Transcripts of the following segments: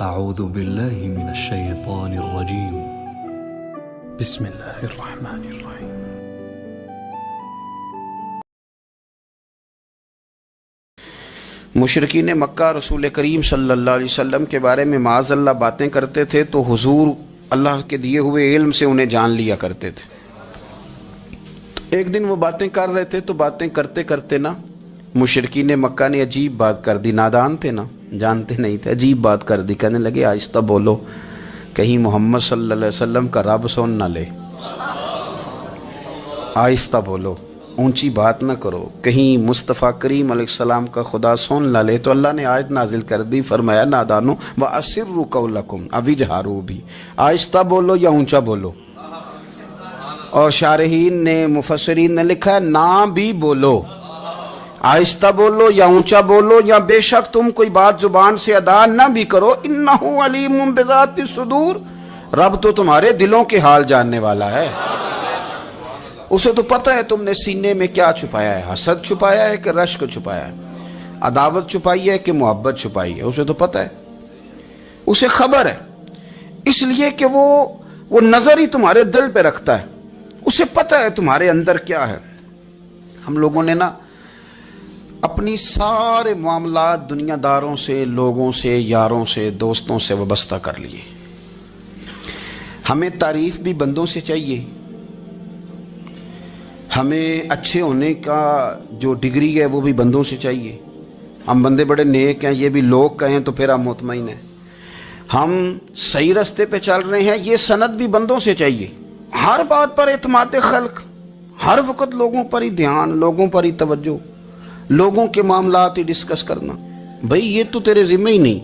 اعوذ باللہ من الشیطان الرجیم بسم اللہ الرحمن الرحیم۔ مشرکین مکہ رسول کریم صلی اللہ علیہ وسلم کے بارے میں معاذ اللہ باتیں کرتے تھے تو حضور اللہ کے دیے ہوئے علم سے انہیں جان لیا کرتے تھے۔ ایک دن وہ باتیں کر رہے تھے تو باتیں کرتے کرتے نا مشرکین مکہ نے عجیب بات کر دی۔ نادان تھے نا، جانتے نہیں تھے، عجیب بات کر دی۔ کہنے لگے آہستہ بولو، کہیں محمد صلی اللہ علیہ وسلم کا رب سن نہ لے۔ آہستہ بولو، اونچی بات نہ کرو، کہیں مصطفیٰ کریم علیہ السلام کا خدا سن نہ لے۔ تو اللہ نے آیت نازل کر دی، فرمایا نادانو وَأَسِرُّوا قَوْلَكُمْ، ابھی جہارو بھی، آہستہ بولو یا اونچا بولو۔ اور شارحین نے مفسرین نے لکھا ہے نہ بھی بولو، آہستہ بولو یا اونچا بولو، یا بے شک تم کوئی بات زبان سے ادا نہ بھی کرو، اِنَّهُ عَلِيمٌ بِذَاتِ الصُّدُورِ، رب تو تمہارے دلوں کے حال جاننے والا ہے، اسے تو پتہ ہے تم نے سینے میں کیا چھپایا ہے، حسد چھپایا ہے کہ رشک چھپایا ہے، عداوت چھپائی ہے کہ محبت چھپائی ہے، اسے تو پتہ ہے، اسے خبر ہے، اس لیے کہ وہ نظر ہی تمہارے دل پہ رکھتا ہے، اسے پتہ ہے تمہارے اندر کیا ہے۔ ہم لوگوں نے نا اپنی سارے معاملات دنیا داروں سے، لوگوں سے، یاروں سے، دوستوں سے وابستہ کر لیے۔ ہمیں تعریف بھی بندوں سے چاہیے، ہمیں اچھے ہونے کا جو ڈگری ہے وہ بھی بندوں سے چاہیے۔ ہم بندے بڑے نیک ہیں، یہ بھی لوگ کہیں تو پھر ہم مطمئن ہیں۔ ہم صحیح راستے پہ چل رہے ہیں، یہ سند بھی بندوں سے چاہیے۔ ہر بات پر اعتماد خلق، ہر وقت لوگوں پر ہی دھیان، لوگوں پر ہی توجہ، لوگوں کے معاملات ہی ڈسکس کرنا، بھئی یہ تو تیرے ذمہ ہی نہیں۔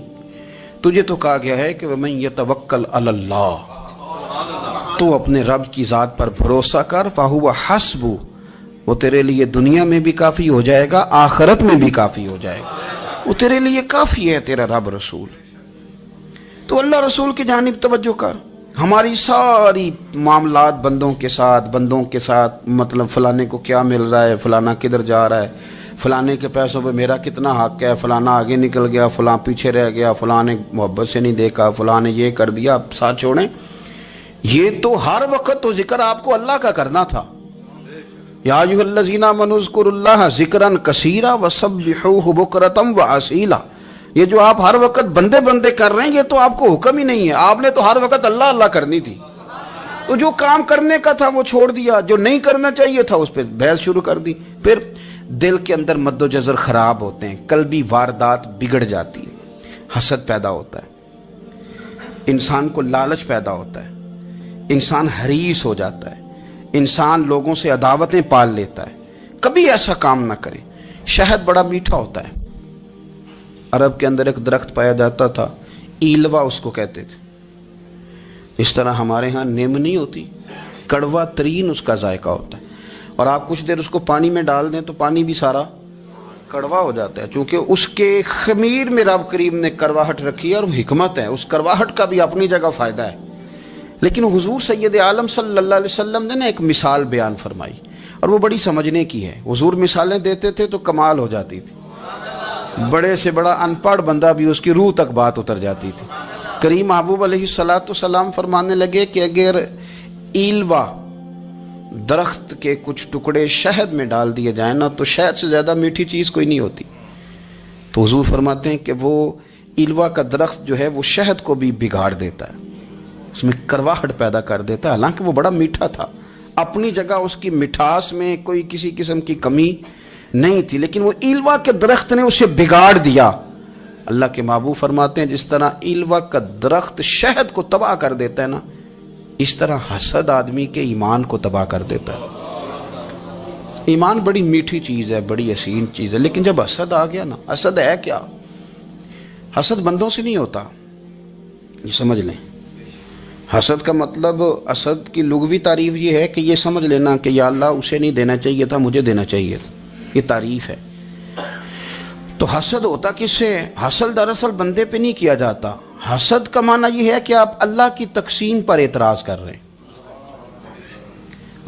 تجھے تو کہا گیا ہے کہ وَمَن يَتَوَکَّلْ عَلَى اللَّهِ، تو اپنے رب کی ذات پر بھروسہ کر، فَهُوَ حَسْبُهُ، وہ تیرے لیے دنیا میں بھی کافی ہو جائے گا، آخرت میں بھی کافی ہو جائے گا، وہ تیرے لیے کافی ہے تیرا رب رسول۔ تو اللہ رسول کی جانب توجہ کر۔ ہماری ساری معاملات بندوں کے ساتھ مطلب فلانے کو کیا مل رہا ہے، فلانا کدھر جا رہا ہے، فلانے کے پیسوں پہ میرا کتنا حق ہے، فلانا آگے نکل گیا، فلاں پیچھے رہ گیا، فلاں نے محبت سے نہیں دیکھا، فلاں نے یہ کر دیا۔ ساتھ چھوڑیں، یہ تو ہر وقت تو ذکر آپ کو اللہ کا کرنا تھا۔ یا ایھا الذین آمنوا اذکروا اللہ ذکرا کثیرا وسبحوہ بکرۃ واصیلا، یہ جو آپ ہر وقت بندے کر رہے ہیں یہ تو آپ کو حکم ہی نہیں ہے، آپ نے تو ہر وقت اللہ اللہ کرنی تھی۔ تو جو کام کرنے کا تھا وہ چھوڑ دیا، جو نہیں کرنا چاہیے تھا اس پہ بحث شروع کر دی۔ پھر دل کے اندر مد و جزر خراب ہوتے ہیں، قلبی واردات بگڑ جاتی ہے، حسد پیدا ہوتا ہے، انسان کو لالچ پیدا ہوتا ہے، انسان حریص ہو جاتا ہے، انسان لوگوں سے عداوتیں پال لیتا ہے۔ کبھی ایسا کام نہ کرے۔ شہد بڑا میٹھا ہوتا ہے، عرب کے اندر ایک درخت پایا جاتا تھا، ایلوا اس کو کہتے تھے۔ اس طرح ہمارے ہاں نیم نہیں ہوتی، کڑوا ترین اس کا ذائقہ ہوتا ہے، اور آپ کچھ دیر اس کو پانی میں ڈال دیں تو پانی بھی سارا کڑوا ہو جاتا ہے، چونکہ اس کے خمیر میں رب کریم نے کرواہٹ رکھی ہے، اور حکمت ہے، اس کرواہٹ کا بھی اپنی جگہ فائدہ ہے۔ لیکن حضور سید عالم صلی اللہ علیہ وسلم نے ایک مثال بیان فرمائی، اور وہ بڑی سمجھنے کی ہے۔ حضور مثالیں دیتے تھے تو کمال ہو جاتی تھی، بڑے سے بڑا ان پڑھ بندہ بھی اس کی روح تک بات اتر جاتی تھی۔ کریم محبوب علیہ السلام فرمانے لگے کہ اگر ایلوا درخت کے کچھ ٹکڑے شہد میں ڈال دیے جائیں نا تو شہد سے زیادہ میٹھی چیز کوئی نہیں ہوتی۔ تو حضور فرماتے ہیں کہ وہ ایلوا کا درخت جو ہے وہ شہد کو بھی بگاڑ دیتا ہے، اس میں کرواہٹ پیدا کر دیتا ہے، حالانکہ وہ بڑا میٹھا تھا، اپنی جگہ اس کی مٹھاس میں کوئی کسی قسم کی کمی نہیں تھی، لیکن وہ ایلوا کے درخت نے اسے بگاڑ دیا۔ اللہ کے محبوب فرماتے ہیں جس طرح ایلوا کا درخت شہد کو تباہ کر دیتا ہے نا، اس طرح حسد آدمی کے ایمان کو تباہ کر دیتا ہے۔ ایمان بڑی میٹھی چیز ہے، بڑی حسین چیز ہے، لیکن جب حسد آ گیا نا، حسد ہے کیا؟ حسد بندوں سے نہیں ہوتا، یہ سمجھ لیں۔ حسد کا مطلب، حسد کی لغوی تعریف یہ ہے کہ یہ سمجھ لینا کہ یا اللہ اسے نہیں دینا چاہیے تھا، مجھے دینا چاہیے تھا، یہ تعریف ہے۔ تو حسد ہوتا کس سے؟ حسد دراصل بندے پہ نہیں کیا جاتا، حسد کا معنی یہ ہے کہ آپ اللہ کی تقسیم پر اعتراض کر رہے ہیں۔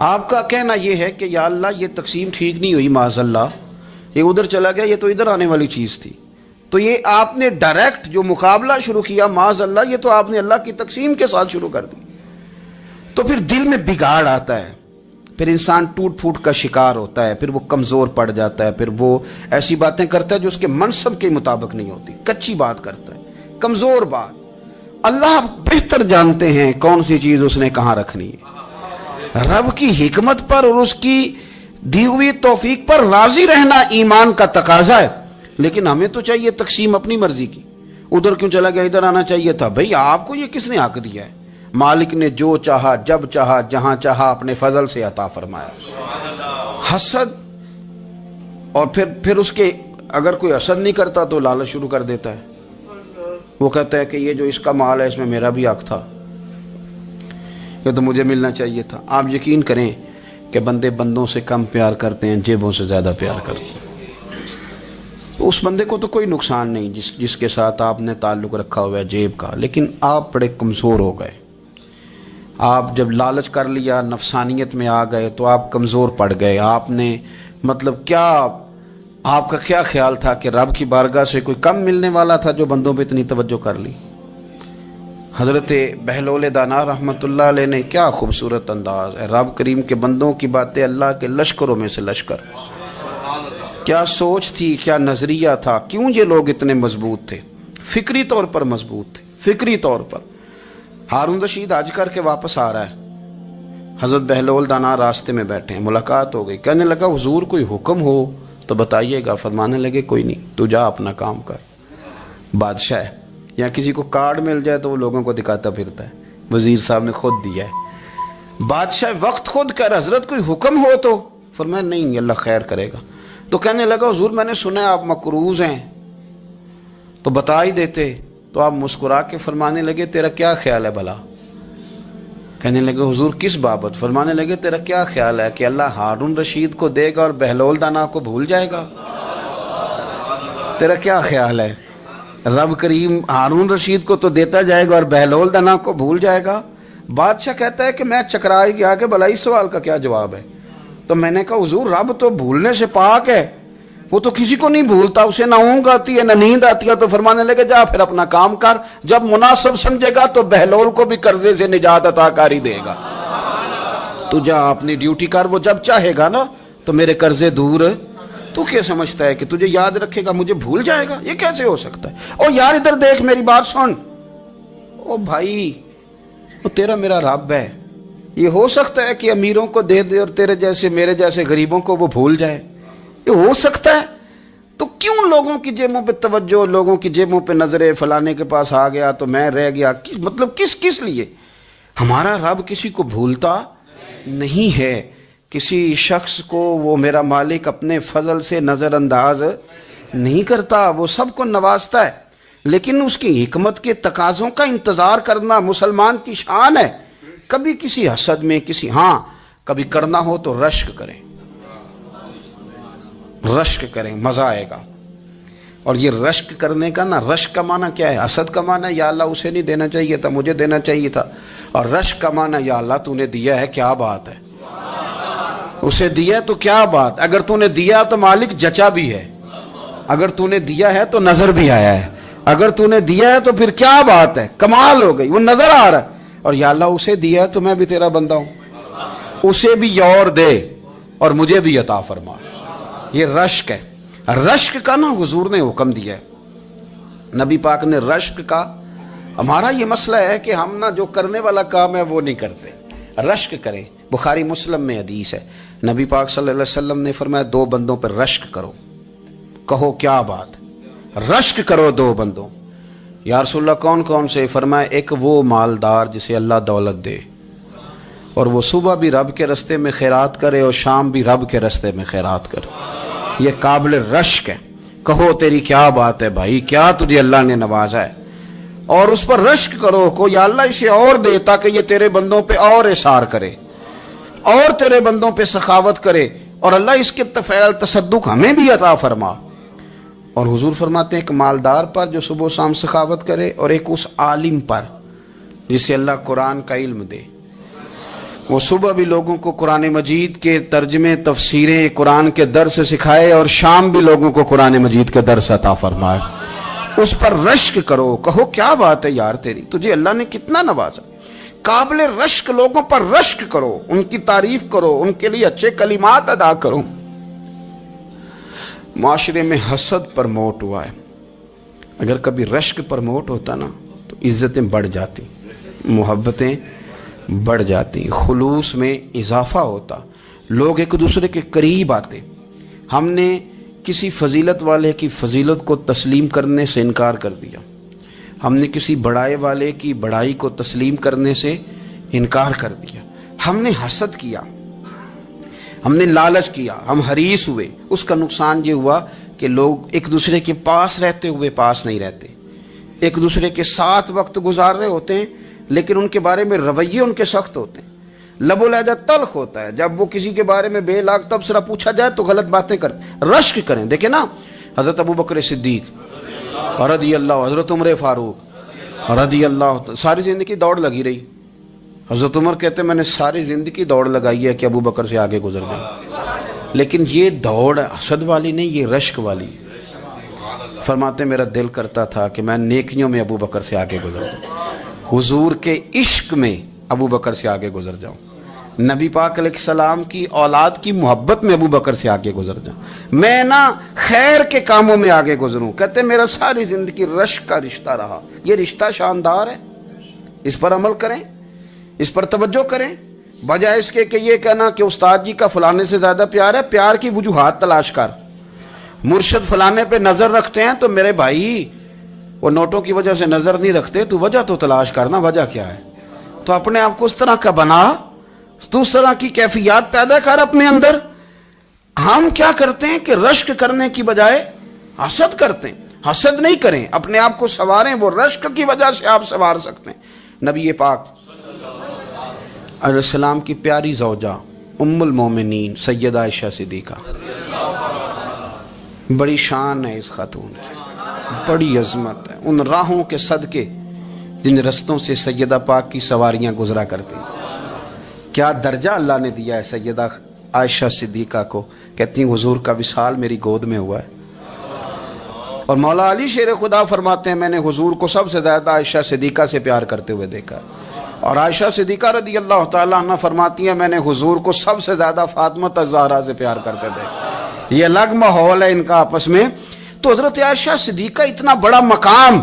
آپ کا کہنا یہ ہے کہ یا اللہ یہ تقسیم ٹھیک نہیں ہوئی، معاذ اللہ یہ ادھر چلا گیا، یہ تو ادھر آنے والی چیز تھی، تو یہ آپ نے ڈائریکٹ جو مقابلہ شروع کیا معاذ اللہ، یہ تو آپ نے اللہ کی تقسیم کے ساتھ شروع کر دی. تو پھر دل میں بگاڑ آتا ہے، پھر انسان ٹوٹ پھوٹ کا شکار ہوتا ہے، پھر وہ کمزور پڑ جاتا ہے، پھر وہ ایسی باتیں کرتا ہے جو اس کے منصب کے مطابق نہیں ہوتی، کچی بات کرتا ہے، کمزور بات. اللہ بہتر جانتے ہیں کون سی چیز اس نے کہاں رکھنی ہے. رب کی حکمت پر اور اس کی دی ہوئی توفیق پر راضی رہنا ایمان کا تقاضا ہے. لیکن ہمیں تو چاہیے تقسیم اپنی مرضی کی. ادھر کیوں چلا گیا، ادھر آنا چاہیے تھا. بھئی آپ کو یہ کس نے حق دیا ہے؟ مالک نے جو چاہا جب چاہا جہاں چاہا اپنے فضل سے عطا فرمایا. حسد، اور پھر اس کے اگر کوئی حسد نہیں کرتا تو لالچ شروع کر دیتا ہے. وہ کہتا ہے کہ یہ جو اس کا مال ہے اس میں میرا بھی حق تھا، یہ تو مجھے ملنا چاہیے تھا. آپ یقین کریں کہ بندے بندوں سے کم پیار کرتے ہیں، جیبوں سے زیادہ پیار کرتے ہیں. تو اس بندے کو تو کوئی نقصان نہیں جس کے ساتھ آپ نے تعلق رکھا ہوا ہے جیب کا، لیکن آپ بڑے کمزور ہو گئے. آپ جب لالچ کر لیا، نفسانیت میں آ گئے تو آپ کمزور پڑ گئے. آپ نے مطلب کیا، آپ کا کیا خیال تھا کہ رب کی بارگاہ سے کوئی کم ملنے والا تھا جو بندوں پہ اتنی توجہ کر لی. حضرت بہلول دانا رحمت اللہ علیہ نے کیا خوبصورت انداز ہے. رب کریم کے بندوں کی باتیں اللہ کے لشکروں میں سے لشکر. کیا سوچ تھی، کیا نظریہ تھا، کیوں یہ لوگ اتنے مضبوط تھے، فکری طور پر مضبوط تھے، فکری طور پر. ہارون رشید حج کر کے واپس آ رہا ہے، حضرت بہلول دانا راستے میں بیٹھے ہیں، ملاقات ہو گئی. کہنے لگا حضور کوئی حکم ہو تو بتائیے گا. فرمانے لگے کوئی نہیں، تو جا اپنا کام کر. بادشاہ ہے، یا کسی کو کارڈ مل جائے تو وہ لوگوں کو دکھاتا پھرتا ہے، وزیر صاحب نے خود دیا ہے. بادشاہ وقت خود کر، حضرت کوئی حکم ہو تو. فرمایا نہیں، اللہ خیر کرے گا. تو کہنے لگا حضور میں نے سنا ہے آپ مقروض ہیں، تو بتا ہی دیتے. تو آپ مسکرا کے فرمانے لگے تیرا کیا خیال ہے بھلا؟ کہنے لگے حضور کس بابت؟ فرمانے لگے تیرا کیا خیال ہے کہ اللہ ہارون رشید کو دے گا اور بہلول دانا کو بھول جائے گا؟ تیرا کیا خیال ہے؟ رب کریم ہارون رشید کو تو دیتا جائے گا اور بہلول دانا کو بھول جائے گا. بادشاہ کہتا ہے کہ میں چکرا ہی گیا کہ بھلا اس سوال کا کیا جواب ہے. تو میں نے کہا حضور رب تو بھولنے سے پاک ہے، وہ تو کسی کو نہیں بھولتا، اسے نہ اونگ آتی ہے نہ نیند آتی ہے. تو فرمانے لگے جا پھر اپنا کام کر، جب مناسب سمجھے گا تو بہلول کو بھی قرضے سے نجات عطا کاری دے گا. تو جا اپنی ڈیوٹی کر، وہ جب چاہے گا نا تو میرے قرضے دور. تو کیا سمجھتا ہے کہ تجھے یاد رکھے گا مجھے بھول جائے گا؟ یہ کیسے ہو سکتا ہے؟ او یار ادھر دیکھ، میری بات سن. او بھائی وہ تیرا میرا رب ہے، یہ ہو سکتا ہے کہ امیروں کو دے دے اور تیرے جیسے میرے جیسے غریبوں کو وہ بھول جائے؟ یہ ہو سکتا ہے؟ تو کیوں لوگوں کی جیبوں پہ توجہ، لوگوں کی جیبوں پہ نظریں، فلانے کے پاس آ گیا تو میں رہ گیا، مطلب کس لیے؟ ہمارا رب کسی کو بھولتا نہیں ہے. کسی شخص کو وہ میرا مالک اپنے فضل سے نظر انداز نہیں کرتا، وہ سب کو نوازتا ہے. لیکن اس کی حکمت کے تقاضوں کا انتظار کرنا مسلمان کی شان ہے. کبھی کسی حسد میں کبھی کرنا ہو تو رشک کریں، مزہ آئے گا. اور یہ رشک کرنے کا رشک کا معنی کیا ہے؟ حسد کا معنی یا اللہ اسے نہیں دینا چاہیے تھا، مجھے دینا چاہیے تھا. اور رشک کا معنی یا اللہ تو نے دیا ہے، کیا بات ہے، اسے دیا تو کیا بات. اگر تو نے دیا تو مالک جچا بھی ہے، اگر تو نے دیا ہے تو نظر بھی آیا ہے، اگر تو نے دیا ہے تو پھر کیا بات ہے، کمال ہو گئی، وہ نظر آ رہا ہے. اور یا اللہ اسے دیا ہے تو میں بھی تیرا بندہ ہوں، اسے بھی اور دے اور مجھے بھی عطا فرما. یہ رشک ہے. رشک کا حضور نے حکم دیا ہے، نبی پاک نے رشک کا. ہمارا یہ مسئلہ ہے کہ ہم جو کرنے والا کام ہے وہ نہیں کرتے، رشک کریں. بخاری مسلم میں حدیث ہے، نبی پاک صلی اللہ علیہ وسلم نے فرمایا 2 بندوں پر رشک کرو. کہو کیا بات؟ رشک کرو 2 بندوں. یا رسول اللہ کون کون سے؟ فرمایا ایک وہ مالدار جسے اللہ دولت دے اور وہ صبح بھی رب کے رستے میں خیرات کرے اور شام بھی رب کے رستے میں خیرات کرے، یہ قابل رشک ہے. کہو تیری کیا بات ہے بھائی، کیا تجھے اللہ نے نوازا ہے، اور اس پر رشک کرو کو یا اللہ اسے اور دے تاکہ یہ تیرے بندوں پہ اور اثار کرے اور تیرے بندوں پہ سخاوت کرے، اور اللہ اس کے فعل تصدق ہمیں بھی عطا فرما. اور حضور فرماتے ہیں ایک مالدار پر جو صبح و شام سخاوت کرے، اور ایک اس عالم پر جسے اللہ قرآن کا علم دے، وہ صبح بھی لوگوں کو قرآن مجید کے ترجمے، تفسیریں، قرآن کے درس سکھائے، اور شام بھی لوگوں کو قرآن مجید کے درس عطا فرمائے. اس پر رشک کرو, کہو کیا بات ہے یار تیری, تجھے اللہ نے کتنا نوازا. قابل رشک لوگوں پر رشک کرو, ان کی تعریف کرو, ان کے لیے اچھے کلمات ادا کرو. معاشرے میں حسد پرموٹ ہوا ہے, اگر کبھی رشک پرموٹ ہوتا نا تو عزتیں بڑھ جاتی, محبتیں بڑھ جاتی, خلوص میں اضافہ ہوتا, لوگ ایک دوسرے کے قریب آتے. ہم نے کسی فضیلت والے کی فضیلت کو تسلیم کرنے سے انکار کر دیا, ہم نے کسی بڑائی والے کی بڑائی کو تسلیم کرنے سے انکار کر دیا, ہم نے حسد کیا, ہم نے لالچ کیا, ہم حریص ہوئے. اس کا نقصان یہ ہوا کہ لوگ ایک دوسرے کے پاس رہتے ہوئے پاس نہیں رہتے, ایک دوسرے کے ساتھ وقت گزار رہے ہوتے ہیں لیکن ان کے بارے میں رویے ان کے سخت ہوتے ہیں, لب و لہجہ تلخ ہوتا ہے. جب وہ کسی کے بارے میں بے لاگ تبصرہ پوچھا جائے تو غلط باتیں کر, رشک کریں. دیکھیں نا حضرت ابو بکر صدیق رضی اللہ, حضرت عمر فاروق رضی اللہ, ساری زندگی دوڑ لگی رہی. حضرت عمر کہتے ہیں میں نے ساری زندگی دوڑ لگائی ہے کہ ابو بکر سے آگے گزر جائیں, لیکن یہ دوڑ حسد والی نہیں, یہ رشک والی. فرماتے میرا دل کرتا تھا کہ میں نیکیوں میں ابو بکر سے آگے گزر جاؤں, حضور کے عشق میں ابو بکر سے آگے گزر جاؤں, نبی پاک علیہ السلام کی اولاد کی محبت میں ابو بکر سے آگے گزر جاؤں, میں نہ خیر کے کاموں میں آگے گزروں. کہتے میرا ساری زندگی رشک کا رشتہ رہا. یہ رشتہ شاندار ہے, اس پر عمل کریں, اس پر توجہ کریں, بجائے اس کے کہ یہ کہنا کہ استاد جی کا فلانے سے زیادہ پیار ہے. پیار کی وجوہات تلاش کر, مرشد فلانے پہ نظر رکھتے ہیں تو میرے بھائی وہ نوٹوں کی وجہ سے نظر نہیں رکھتے, تو وجہ تو تلاش کرنا, وجہ کیا ہے. تو اپنے آپ کو اس طرح کا بنا, تو اس طرح کی کیفیات پیدا کر اپنے اندر. ہم کیا کرتے ہیں کہ رشک کرنے کی بجائے حسد کرتے ہیں. حسد نہیں کریں, اپنے آپ کو سنواریں, وہ رشک کی وجہ سے آپ سنوار سکتے ہیں. نبی پاک علیہ السلام کی پیاری زوجہ ام المومنین سیدہ عائشہ صدیقہ, بڑی شان ہے اس خاتون کی, بڑی عظمت ہے ان راہوں کے صدقے جن رستوں سے سیدہ پاک کی سواریاں گزرا کرتی. کیا درجہ اللہ نے دیا ہے سیدہ عائشہ صدیقہ کو. کہتی ہیں حضور کا وصال میری گود میں ہوا ہے. اور مولا علی شیر خدا فرماتے ہیں میں نے حضور کو سب سے زیادہ عائشہ صدیقہ سے پیار کرتے ہوئے دیکھا. اور عائشہ صدیقہ رضی اللہ تعالیٰ عنہ فرماتی ہیں میں نے حضور کو سب سے زیادہ فاطمہ الزہرا سے پیار کرتے دیکھا. یہ الگ ماحول ہے ان کا آپس میں. تو حضرت عائشہ صدیقہ اتنا بڑا مقام,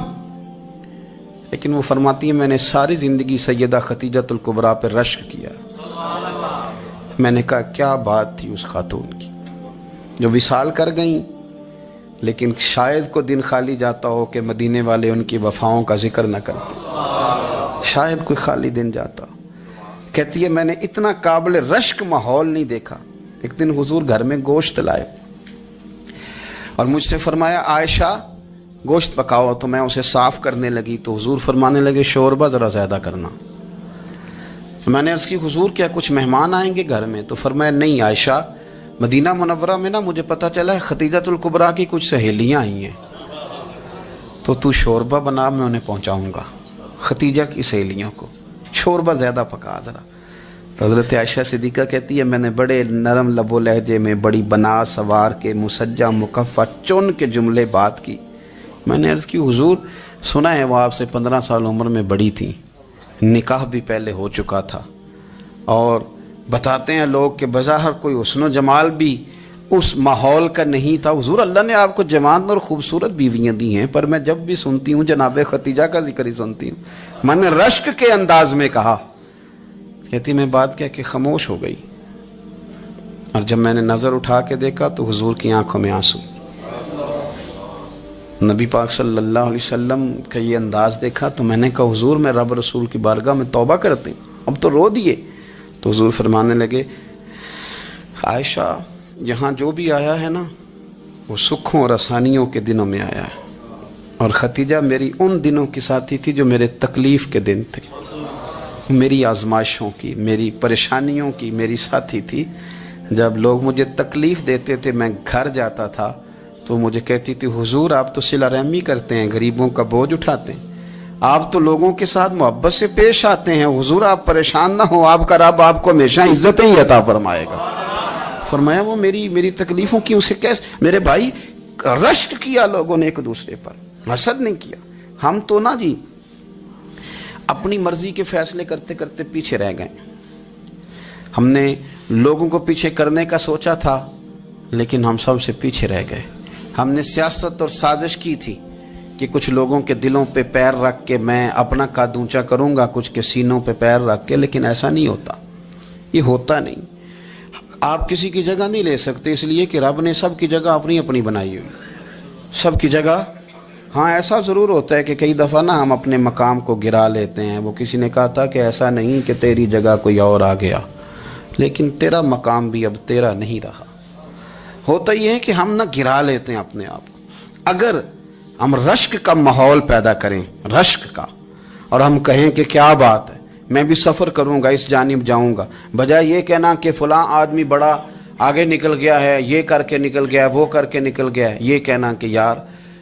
لیکن وہ فرماتی ہیں میں نے ساری زندگی سیدہ خدیجۃ الکبریٰ پہ رشک کیا. میں نے کہا کیا بات تھی اس خاتون کی جو وصال کر گئیں, لیکن شاید کو دن خالی جاتا ہو کہ مدینے والے ان کی وفاؤں کا ذکر نہ کرتے, شاید کوئی خالی دن جاتا. کہتی ہے میں نے اتنا قابل رشک ماحول نہیں دیکھا. ایک دن حضور گھر میں گوشت لائے اور مجھ سے فرمایا عائشہ گوشت پکاؤ, تو میں اسے صاف کرنے لگی تو حضور فرمانے لگے شوربہ ذرا زیادہ کرنا. میں نے عرض کی حضور کیا کچھ مہمان آئیں گے گھر میں؟ تو فرمایا نہیں عائشہ, مدینہ منورہ میں نا مجھے پتہ چلا ہے خدیجۃ الکبریٰ کی کچھ سہیلیاں آئی ہیں, تو شوربہ بنا, میں انہیں پہنچاؤں گا, خدیجہ کی سہیلیوں کو شوربہ زیادہ پکا ذرا. تو حضرت عائشہ صدیقہ کہتی ہے میں نے بڑے نرم لب و لہجے میں بڑی بنا سوار کے مسجع مکفہ چن کے جملے بات کی. میں نے عرض کی حضور سنا ہے وہ آپ سے 15 سال عمر میں بڑی تھی, نکاح بھی پہلے ہو چکا تھا, اور بتاتے ہیں لوگ کہ بظاہر کوئی حسن و جمال بھی اس ماحول کا نہیں تھا. حضور اللہ نے آپ کو جوان اور خوبصورت بیویاں دی ہیں, پر میں جب بھی سنتی ہوں جناب خدیجہ کا ذکر ہی سنتی ہوں. میں نے رشک کے انداز میں کہا. کہتی میں بات کہہ کے خاموش ہو گئی, اور جب میں نے نظر اٹھا کے دیکھا تو حضور کی آنکھوں میں آنسو. نبی پاک صلی اللہ علیہ وسلم کا یہ انداز دیکھا تو میں نے کہا حضور میں رب رسول کی بارگاہ میں توبہ کرتے ہیں, اب تو رو دیے. تو حضور فرمانے لگے عائشہ یہاں جو بھی آیا ہے نا وہ سکھوں اور آسانیوں کے دنوں میں آیا ہے, اور خدیجہ میری ان دنوں کی ساتھی تھی جو میرے تکلیف کے دن تھے, میری آزمائشوں کی, میری پریشانیوں کی میری ساتھی تھی. جب لوگ مجھے تکلیف دیتے تھے میں گھر جاتا تھا تو مجھے کہتی تھی حضور آپ تو صلہ رحمی کرتے ہیں, غریبوں کا بوجھ اٹھاتے ہیں, آپ تو لوگوں کے ساتھ محبت سے پیش آتے ہیں, حضور آپ پریشان نہ ہو, آپ کا رب آپ کو ہمیشہ عزتیں ہی عطا فرمائے گا. فرمایا وہ میری تکلیفوں کی اسے کیسے, میرے بھائی رشک کیا لوگوں نے ایک دوسرے پر, حسد نہیں کیا. ہم تو نا جی اپنی مرضی کے فیصلے کرتے کرتے پیچھے رہ گئے. ہم نے لوگوں کو پیچھے کرنے کا سوچا تھا لیکن ہم سب سے پیچھے رہ گئے. ہم نے سیاست اور سازش کی تھی کہ کچھ لوگوں کے دلوں پہ پیر رکھ کے میں اپنا قد اونچا کروں گا, کچھ کے سینوں پہ پیر رکھ کے, لیکن ایسا نہیں ہوتا. یہ ہوتا نہیں. آپ کسی کی جگہ نہیں لے سکتے اس لیے کہ رب نے سب کی جگہ اپنی اپنی بنائی ہوئی, سب کی جگہ. ہاں ایسا ضرور ہوتا ہے کہ کئی دفعہ نا ہم اپنے مقام کو گرا لیتے ہیں. وہ کسی نے کہا تھا کہ ایسا نہیں کہ تیری جگہ کوئی اور آ گیا, لیکن تیرا مقام بھی اب تیرا نہیں رہا. ہوتا یہ ہے کہ ہم نہ گرا لیتے ہیں اپنے آپ کو. اگر ہم رشک کا ماحول پیدا کریں, رشک کا, اور ہم کہیں کہ کیا بات ہے, میں بھی سفر کروں گا, اس جانب جاؤں گا, بجائے یہ کہنا کہ فلاں آدمی بڑا آگے نکل گیا ہے, یہ کر کے نکل گیا ہے, وہ کر کے نکل گیا ہے, یہ کہنا کہ یار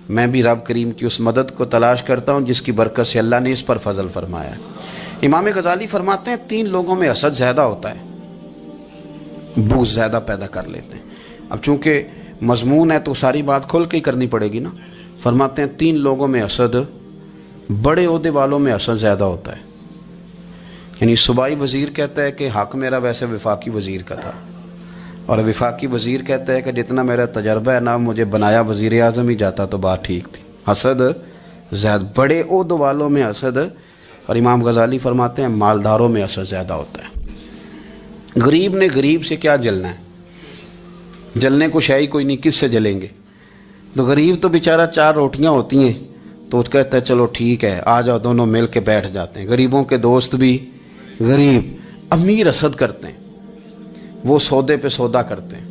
میں بھی رب کریم کی اس مدد کو تلاش کرتا ہوں جس کی برکت سے اللہ نے اس پر فضل فرمایا ہے. امام غزالی فرماتے ہیں 3 لوگوں میں حسد زیادہ ہوتا ہے, بغض زیادہ پیدا کر لیتے ہیں. اب چونکہ مضمون ہے تو ساری بات کھل کے ہی کرنی پڑے گی نا. فرماتے ہیں 3 لوگوں میں حسد, بڑے عہدے والوں میں حسد زیادہ ہوتا ہے. یعنی صوبائی وزیر کہتا ہے کہ حق میرا ویسے وفاقی وزیر کا تھا, اور وفاقی وزیر کہتا ہے کہ جتنا میرا تجربہ ہے نا, مجھے بنایا وزیر اعظم ہی جاتا تو بات ٹھیک تھی. حسد زیادہ, بڑے عہدے والوں میں حسد. اور امام غزالی فرماتے ہیں مالداروں میں حسد زیادہ ہوتا ہے. غریب نے غریب سے کیا جلنا ہے, جلنے کو شے ہی کوئی نہیں, کس سے جلیں گے. تو غریب تو بیچارہ 4 روٹیاں ہوتی ہیں تو کہتا ہے چلو ٹھیک ہے آ جاؤ, دونوں مل کے بیٹھ جاتے ہیں. غریبوں کے دوست بھی غریب. امیر حسد کرتے ہیں, وہ سودے پہ سودا کرتے ہیں,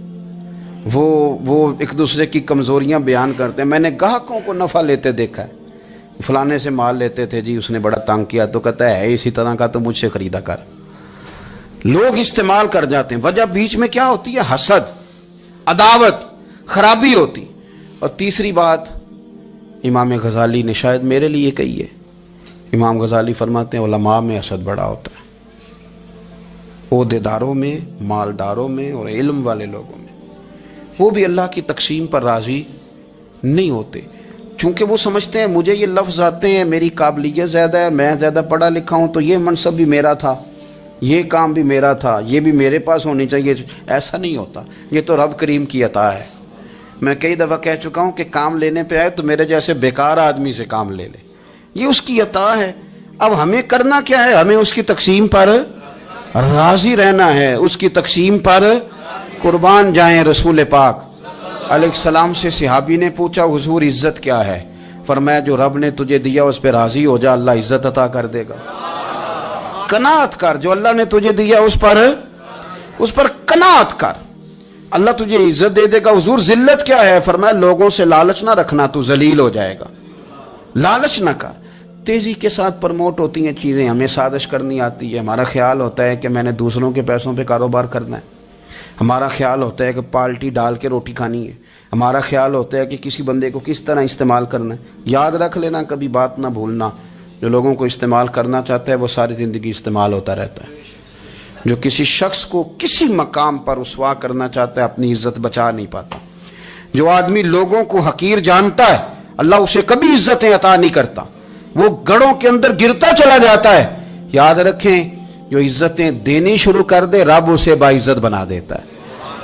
وہ ایک دوسرے کی کمزوریاں بیان کرتے ہیں. میں نے گاہکوں کو نفع لیتے دیکھا ہے, فلانے سے مال لیتے تھے جی, اس نے بڑا تنگ کیا, تو کہتا ہے اسی طرح کا تو مجھ سے خریدا کر. لوگ استعمال کر جاتے ہیں. وجہ بیچ میں کیا ہوتی ہے؟ حسد, عداوت, خرابی ہوتی. اور تیسری بات امام غزالی نے شاید میرے لیے کہی ہے. امام غزالی فرماتے ہیں علماء میں حسد بڑا ہوتا ہے, عہدیداروں میں, مالداروں میں, اور علم والے لوگوں میں. وہ بھی اللہ کی تقسیم پر راضی نہیں ہوتے, چونکہ وہ سمجھتے ہیں مجھے یہ لفظ آتے ہیں, میری قابلیت زیادہ ہے, میں زیادہ پڑھا لکھا ہوں, تو یہ منصب بھی میرا تھا, یہ کام بھی میرا تھا, یہ بھی میرے پاس ہونی چاہیے. ایسا نہیں ہوتا, یہ تو رب کریم کی عطا ہے. میں کئی دفعہ کہہ چکا ہوں کہ کام لینے پہ آئے تو میرے جیسے بیکار آدمی سے کام لے لے, یہ اس کی عطا ہے. اب ہمیں کرنا کیا ہے؟ ہمیں اس کی تقسیم پر راضی رہنا ہے, اس کی تقسیم پر قربان جائیں. رسول پاک علیہ السلام سے صحابی نے پوچھا حضور عزت کیا ہے؟ فرمایا جو رب نے تجھے دیا اس پہ راضی ہو جا, اللہ عزت عطا کر دے گا. قناعت کر, جو اللہ نے تجھے دیا اس پر قناعت کر, اللہ تجھے عزت دے دے گا. حضور ذلت کیا ہے؟ فرمایا لوگوں سے لالچ نہ رکھنا, تو ذلیل ہو جائے گا. لالچ نہ کر. تیزی کے ساتھ پرموٹ ہوتی ہیں چیزیں, ہمیں سازش کرنی آتی ہے. ہمارا خیال ہوتا ہے کہ میں نے دوسروں کے پیسوں پہ کاروبار کرنا ہے. ہمارا خیال ہوتا ہے کہ پالٹی ڈال کے روٹی کھانی ہے. ہمارا خیال ہوتا ہے کہ کسی بندے کو کس طرح استعمال کرنا ہے. یاد رکھ لینا, کبھی بات نہ بھولنا, جو لوگوں کو استعمال کرنا چاہتا ہے وہ ساری زندگی استعمال ہوتا رہتا ہے. جو کسی شخص کو کسی مقام پر رسوا کرنا چاہتا ہے اپنی عزت بچا نہیں پاتا. جو آدمی لوگوں کو حقیر جانتا ہے اللہ اسے کبھی عزتیں عطا نہیں کرتا, وہ گڑھوں کے اندر گرتا چلا جاتا ہے. یاد رکھیں جو عزتیں دینی شروع کر دے رب اسے باعزت بنا دیتا ہے.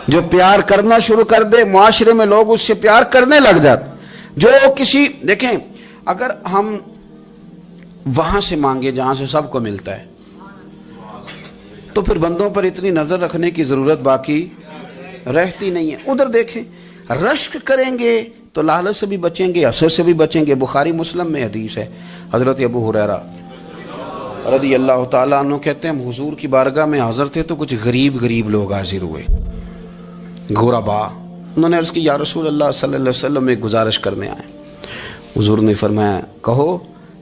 جو پیار کرنا شروع کر دے معاشرے میں لوگ اس سے پیار کرنے لگ جاتے. جو کسی دیکھیں اگر ہم وہاں سے مانگے جہاں سے سب کو ملتا ہے تو پھر بندوں پر اتنی نظر رکھنے کی ضرورت باقی رہتی نہیں ہے. ادھر دیکھیں رشک کریں گے تو لالچ سے بھی بچیں گے, حسد سے بھی بچیں گے. بخاری مسلم میں حدیث ہے, حضرت ابو ہریرہ رضی اللہ تعالیٰ عنہ کہتے ہیں حضور کی بارگاہ میں حاضر تھے تو کچھ غریب لوگ حاضر ہوئے, غربا. انہوں نے عرض کی یا رسول اللہ صلی اللہ علیہ وسلم ایک گزارش کرنے آئے. حضور نے فرمایا کہو.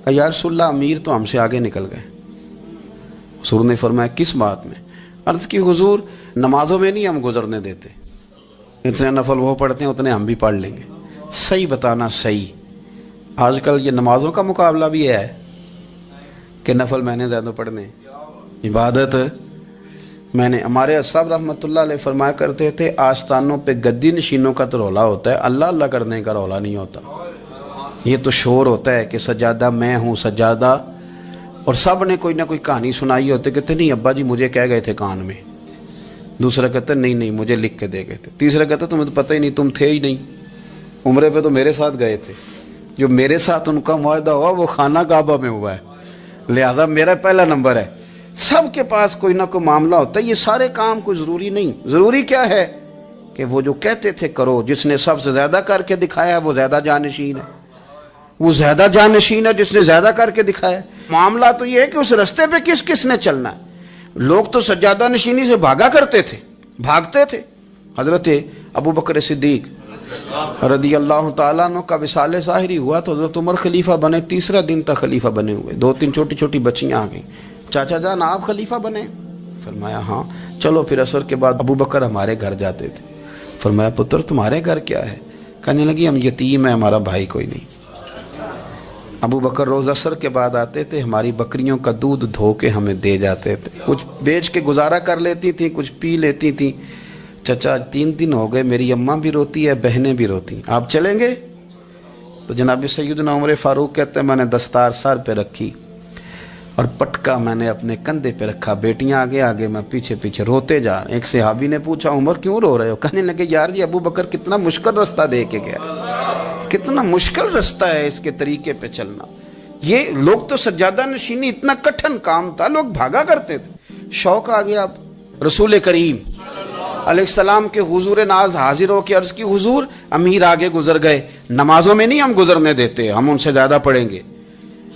یا رسول اللہ امیر تو ہم سے آگے نکل گئے. حضور نے فرمایا کس بات میں؟ عرض کی حضور نمازوں میں نہیں ہم گزرنے دیتے, اتنے نفل وہ پڑھتے ہیں اتنے ہم بھی پڑھ لیں گے. صحیح بتانا صحیح. آج کل یہ نمازوں کا مقابلہ بھی ہے کہ نفل میں نے زیادہ پڑھنے, عبادت میں نے. ہمارے اصحاب رحمۃ اللہ علیہ فرمایا کرتے تھے آستانوں پہ گدی نشینوں کا تو رولا ہوتا ہے, اللہ اللہ کرنے کا رولا نہیں ہوتا. یہ تو شور ہوتا ہے کہ سجادہ میں ہوں سجادہ، اور سب نے کوئی نہ کوئی کہانی سنائی ہوتی، کہتے نہیں ابا جی مجھے کہہ گئے تھے کان میں، دوسرا کہتا نہیں مجھے لکھ کے دے گئے تھے، تیسرا کہتا تمہیں تو پتہ ہی نہیں، تم تھے ہی نہیں، عمرے پہ تو میرے ساتھ گئے تھے، جو میرے ساتھ ان کا معاہدہ ہوا وہ خانہ کعبہ میں ہوا ہے، لہذا میرا پہلا نمبر ہے۔ سب کے پاس کوئی نہ کوئی معاملہ ہوتا ہے، یہ سارے کام کوئی ضروری نہیں، ضروری کیا ہے کہ وہ جو کہتے تھے کرو، جس نے سب سے زیادہ کر کے دکھایا وہ زیادہ جانشین ہے، وہ زیادہ جانشین ہے جس نے زیادہ کر کے دکھایا۔ معاملہ تو یہ ہے کہ اس رستے پہ کس کس نے چلنا ہے۔ لوگ تو سجادہ نشینی سے بھاگا کرتے تھے، بھاگتے تھے۔ حضرت ابو بکر صدیق رضی اللہ تعالیٰ عنہ کا وصال ظاہری ہوا تو حضرت عمر خلیفہ بنے، تیسرا دن تک خلیفہ بنے ہوئے، 2-3 چھوٹی چھوٹی بچیاں آ گئیں، چاچا جان آپ خلیفہ بنے؟ فرمایا ہاں۔ چلو پھر عصر کے بعد ابو بکر ہمارے گھر جاتے تھے، فرمایا پتر تمہارے گھر کیا ہے؟ کہنے لگی ہم یتیم ہیں، ہمارا بھائی کوئی نہیں۔ ابو بکر روز عصر کے بعد آتے تھے، ہماری بکریوں کا دودھ دھو کے ہمیں دے جاتے تھے، کچھ بیچ کے گزارا کر لیتی تھی، کچھ پی لیتی تھی۔ چچا 3 دن ہو گئے، میری اماں بھی روتی ہے، بہنیں بھی روتی ہیں، آپ چلیں گے؟ تو جناب سیدنا عمر فاروق کہتے ہیں میں نے دستار سر پہ رکھی اور پٹکا میں نے اپنے کندھے پہ رکھا، بیٹیاں آگے آگے، میں پیچھے پیچھے، روتے جا۔ ایک صحابی نے پوچھا عمر کیوں رو رہے ہو؟ کہنے لگے یار یہ ابو بکر کتنا مشکل رستہ دے کے گیا، کتنا مشکل رستہ ہے اس کے طریقے پہ چلنا۔ یہ لوگ تو سجادہ نشینی اتنا کٹھن کام تھا، لوگ بھاگا کرتے تھے۔ شوق آ گیا اب رسول کریم علیہ السلام کے حضور ناز حاضر ہو کے عرض کی حضور امیر آگے گزر گئے، نمازوں میں نہیں ہم گزرنے دیتے، ہم ان سے زیادہ پڑھیں گے،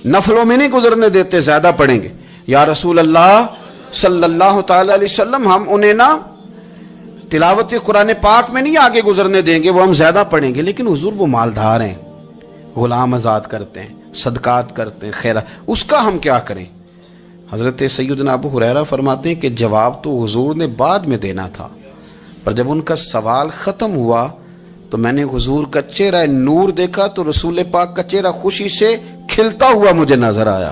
نفلوں میں نہیں گزرنے دیتے، زیادہ پڑھیں گے۔ یا رسول اللہ صلی اللہ تعالی علیہ وسلم ہم انہیں نہ تلاوت قرآن پاک میں نہیں آگے گزرنے دیں گے، وہ ہم زیادہ پڑھیں گے، لیکن حضور وہ مالدار ہیں، غلام آزاد کرتے ہیں، صدقات کرتے ہیں، خیرات، اس کا ہم کیا کریں؟ حضرت سیدنا ابو ہریرہ فرماتے ہیں کہ جواب تو حضور نے بعد میں دینا تھا، پر جب ان کا سوال ختم ہوا تو میں نے حضور کا چہرہ نور دیکھا تو رسول پاک کا چہرہ خوشی سے کھلتا ہوا مجھے نظر آیا۔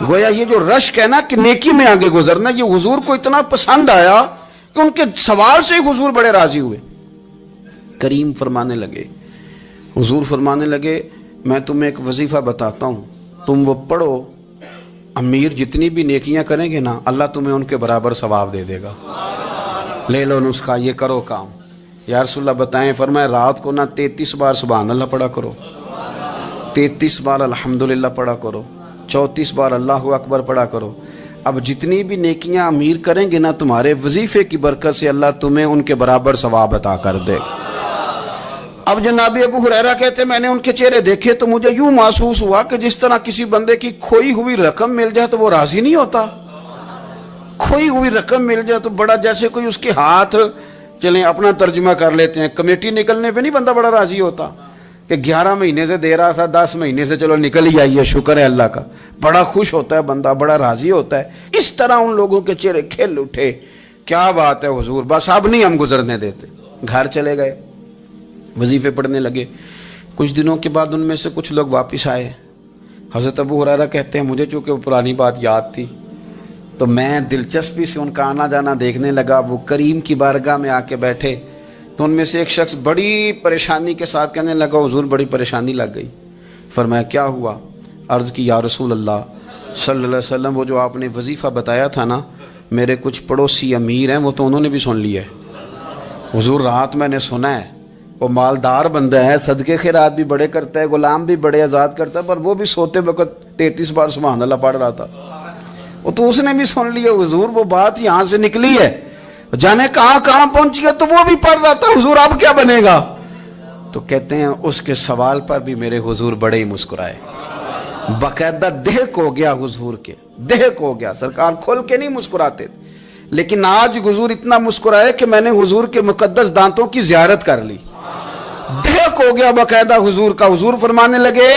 گویا یہ جو رشک ہے نا کہ نیکی میں آگے گزرنا، یہ حضور کو اتنا پسند آیا کہ ان کے سوال سے حضور بڑے راضی ہوئے۔ کریم فرمانے لگے، حضور فرمانے لگے میں تمہیں ایک وظیفہ بتاتا ہوں، تم وہ پڑھو، امیر جتنی بھی نیکیاں کریں گے نا اللہ تمہیں ان کے برابر ثواب دے دے گا، لے لو نسخہ، یہ کرو کام۔ یا رسول اللہ بتائیں؟ فرمایا رات کو نہ 33 بار سبحان اللہ پڑھا کرو، 33 بار الحمدللہ پڑھا کرو، 34 بار اللہ اکبر پڑھا کرو۔ اب جتنی بھی نیکیاں امیر کریں گے نا تمہارے وظیفے کی برکت سے اللہ تمہیں ان کے برابر ثواب عطا کر دے۔ اب جناب ابو ہریرہ کہتے میں نے ان کے چہرے دیکھے تو مجھے یوں محسوس ہوا کہ جس طرح کسی بندے کی کھوئی ہوئی رقم مل جائے تو وہ راضی نہیں ہوتا، کھوئی ہوئی رقم مل جائے تو بڑا جیسے کوئی اس کے ہاتھ، چلیں اپنا ترجمہ کر لیتے ہیں، کمیٹی نکلنے پہ نہیں بندہ بڑا راضی ہوتا کہ 11 مہینے سے دے رہا تھا، 10 مہینے سے چلو نکل ہی آئی ہے، شکر ہے اللہ کا، بڑا خوش ہوتا ہے بندہ، بڑا راضی ہوتا ہے۔ اس طرح ان لوگوں کے چہرے کھل اٹھے، کیا بات ہے حضور، بس اب نہیں ہم گزرنے دیتے۔ گھر چلے گئے، وظیفے پڑھنے لگے۔ کچھ دنوں کے بعد ان میں سے کچھ لوگ واپس آئے۔ حضرت ابو ہریرہ کہتے ہیں مجھے چونکہ وہ پرانی بات یاد تھی تو میں دلچسپی سے ان کا آنا جانا دیکھنے لگا۔ وہ کریم کی بارگاہ میں آ کے بیٹھے تو ان میں سے ایک شخص بڑی پریشانی کے ساتھ کہنے لگا حضور بڑی پریشانی لگ گئی۔ فرمایا کیا ہوا؟ عرض کی یا رسول اللہ صلی اللہ علیہ وسلم وہ جو آپ نے وظیفہ بتایا تھا نا، میرے کچھ پڑوسی امیر ہیں وہ تو انہوں نے بھی سن لیا ہے حضور، رات میں نے سنا ہے وہ مالدار بندہ ہے، صدقے خیرات بھی بڑے کرتا ہے، غلام بھی بڑے آزاد کرتا ہے، پر وہ بھی سوتے وقت 33 بار سبحان اللہ پڑھ رہا تھا، وہ تو اس نے بھی سن لیا حضور، وہ بات یہاں سے نکلی ہے، جانے کہاں کہاں پہنچ گیا، تو وہ بھی پڑھ رہا تھا حضور اب کیا بنے گا؟ تو کہتے ہیں اس کے سوال پر بھی میرے حضور بڑے ہی مسکرائے، باقاعدہ دہک ہو گیا حضور کے، دہک ہو گیا، سرکار کھول کے نہیں مسکراتے تھے، لیکن آج حضور اتنا مسکرائے کہ میں نے حضور کے مقدس دانتوں کی زیارت کر لی، دہک ہو گیا باقاعدہ حضور کا۔ حضور فرمانے لگے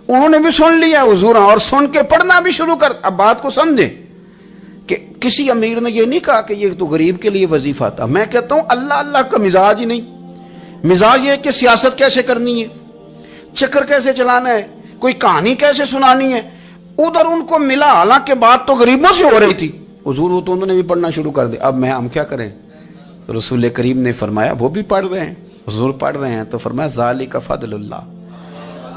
انہوں نے بھی سن لیا حضور، اور سن کے پڑھنا بھی شروع کر۔ اب بات کو سمجھیں کہ کسی امیر نے یہ نہیں کہا کہ یہ تو غریب کے لیے وظیفہ تھا، میں کہتا ہوں اللہ اللہ کا مزاج ہی نہیں، مزاج یہ کہ سیاست کیسے کرنی ہے، چکر کیسے چلانا ہے، کوئی کہانی کیسے سنانی ہے، ادھر ان کو ملا، حالانکہ بات تو غریبوں سے ہو رہی تھی، حضور وہ تو انہوں نے بھی پڑھنا شروع کر دیا۔ اب ہم کیا کریں؟ رسول کریم نے فرمایا وہ بھی پڑھ رہے ہیں، حضور پڑھ رہے ہیں، تو فرمایا ذالک فضل اللہ،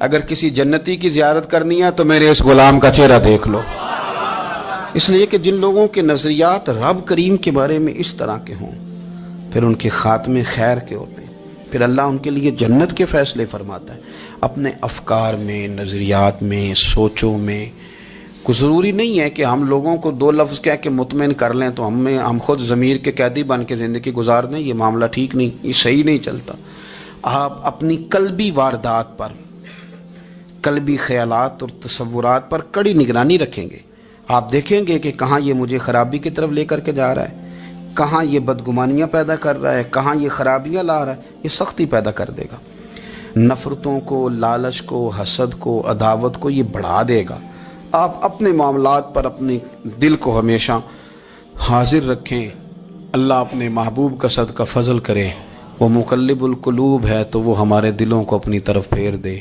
اگر کسی جنتی کی زیارت کرنی ہے تو میرے اس غلام کا چہرہ دیکھ لو. اس لیے کہ جن لوگوں کے نظریات رب کریم کے بارے میں اس طرح کے ہوں پھر ان کے خاتمے خیر کے ہوتے ہیں، پھر اللہ ان کے لیے جنت کے فیصلے فرماتا ہے. اپنے افکار میں، نظریات میں، سوچوں میں کوئی ضروری نہیں ہے کہ ہم لوگوں کو دو لفظ کہہ کے مطمئن کر لیں تو ہم خود ضمیر کے قیدی بن کے زندگی گزار دیں. یہ معاملہ ٹھیک نہیں، یہ صحیح نہیں چلتا. آپ اپنی قلبی واردات پر، قلبی خیالات اور تصورات پر کڑی نگرانی رکھیں گے. آپ دیکھیں گے کہ کہاں یہ مجھے خرابی کی طرف لے کر کے جا رہا ہے، کہاں یہ بدگمانیاں پیدا کر رہا ہے، کہاں یہ خرابیاں لا رہا ہے. یہ سختی پیدا کر دے گا، نفرتوں کو، لالچ کو، حسد کو، عداوت کو یہ بڑھا دے گا. آپ اپنے معاملات پر اپنے دل کو ہمیشہ حاضر رکھیں. اللہ اپنے محبوب کا صدقہ فضل کرے. وہ مقلب القلوب ہے تو وہ ہمارے دلوں کو اپنی طرف پھیر دے.